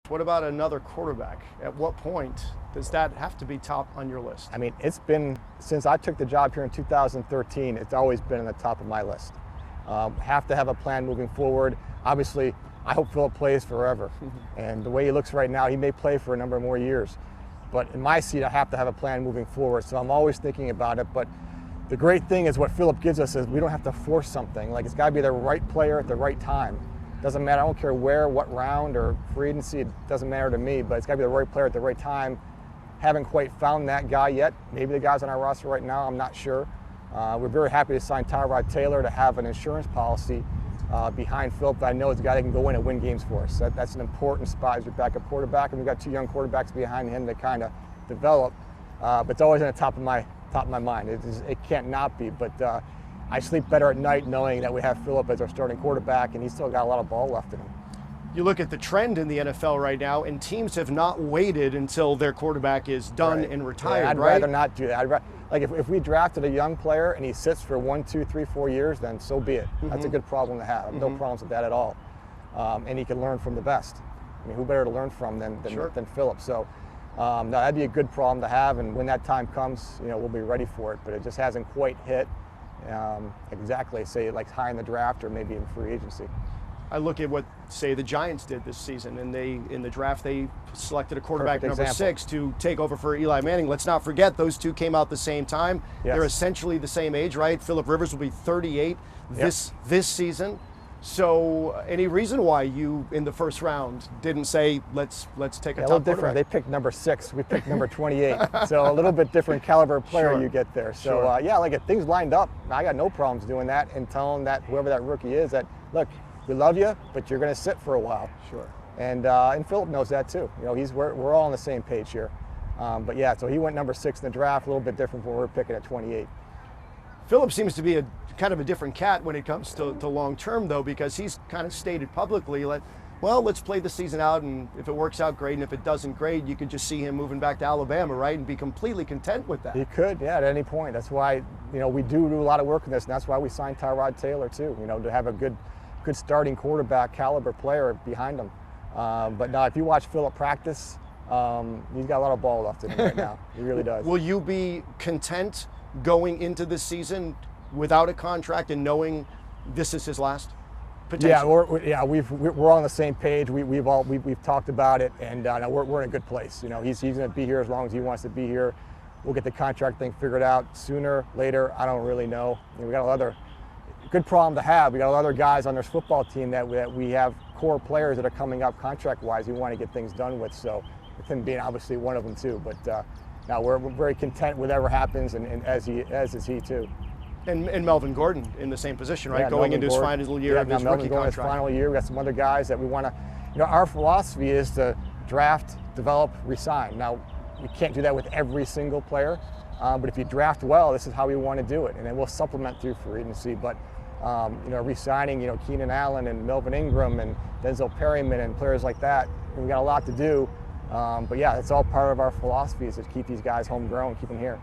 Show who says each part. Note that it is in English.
Speaker 1: What about another quarterback? At what point does that have to be top on your list?
Speaker 2: I mean, it's been, since I took the job here in 2013, it's always been on the top of my list. Have to have a plan moving forward. Obviously, I hope Philip plays forever. And the way he looks right now, he may play for a number more years. But in my seat, I have to have a plan moving forward. So I'm always thinking about it. But the great thing is what Philip gives us is we don't have to force something. Like, it's got to be the right player at the right time. Doesn't matter, I don't care where, what round, or free agency, it doesn't matter to me, but it's got to be the right player at the right time. Haven't quite found that guy yet. Maybe the guy's on our roster right now, I'm not sure. We're very happy to sign Tyrod Taylor to have an insurance policy behind Philip that I know is a guy that can go in and win games for us. That's an important spot as your backup quarterback, and we've got two young quarterbacks behind him that kind of develop. But it's always on the top of my mind. It can't not be, but I sleep better at night knowing that we have Philip as our starting quarterback, and he's still got a lot of ball left in him.
Speaker 1: You look at the trend in the NFL right now, and teams have not waited until their quarterback is done and retired,
Speaker 2: I'd
Speaker 1: right?
Speaker 2: rather not do that. Like if we drafted a young player and he sits for 1, 2, 3, 4 years, then so be it. That's a good problem to have. I have no problems with that at all. And he can learn from the best. I mean, who better to learn from than Philip? So no, that'd be a good problem to have. And when that time comes, we'll be ready for it. But it just hasn't quite hit exactly, say, like high in the draft or maybe in free agency.
Speaker 1: I look at what, say, the Giants did this season, and in the draft they selected a quarterback number 6 to take over for Eli Manning. Let's not forget those two came out the same time. Yes. They're essentially the same age, right? Philip Rivers will be 38 this season. So any reason why you in the first round didn't say let's take a top
Speaker 2: different. They picked number 6. We picked number 28. So a little bit different caliber player you get there. So like if things lined up, I got no problems doing that and telling that whoever that rookie is that, look, we love you, but you're going to sit for a while.
Speaker 1: Sure.
Speaker 2: And Philip knows that too. We're all on the same page here. But yeah, so he went number 6 in the draft, a little bit different from what we're picking at 28.
Speaker 1: Philip seems to be a kind of a different cat when it comes to long term, though, because he's kind of stated publicly, let's play the season out, and if it works out, great, and if it doesn't, great. You could just see him moving back to Alabama, right, and be completely content with that.
Speaker 2: He could, at any point. That's why we do a lot of work in this, and that's why we signed Tyrod Taylor too. To have a good starting quarterback caliber player behind him. But now, if you watch Philip practice, he's got a lot of ball left in him right now. He really does.
Speaker 1: Will you be content going into this season without a contract and knowing this is his last?
Speaker 2: Yeah, we're on the same page. We've talked about it, and we're in a good place. He's going to be here as long as he wants to be here. We'll get the contract thing figured out sooner, later. I don't really know. We got another good problem to have. We got other guys on this football team that we have core players that are coming up contract-wise. We want to get things done with. So with him being obviously one of them too. But now we're very content with whatever happens, and as is he too.
Speaker 1: And Melvin Gordon in the same position, right? Going into his final year of his rookie contract.
Speaker 2: His final year. We got some other guys that we want to. Our philosophy is to draft, develop, re-sign. Now we can't do that with every single player, but if you draft well, this is how we want to do it, and then we'll supplement through free agency. But re-signing, Keenan Allen and Melvin Ingram and Denzel Perryman and players like that, we got a lot to do. But yeah, it's all part of our philosophy is to keep these guys homegrown, keep them here.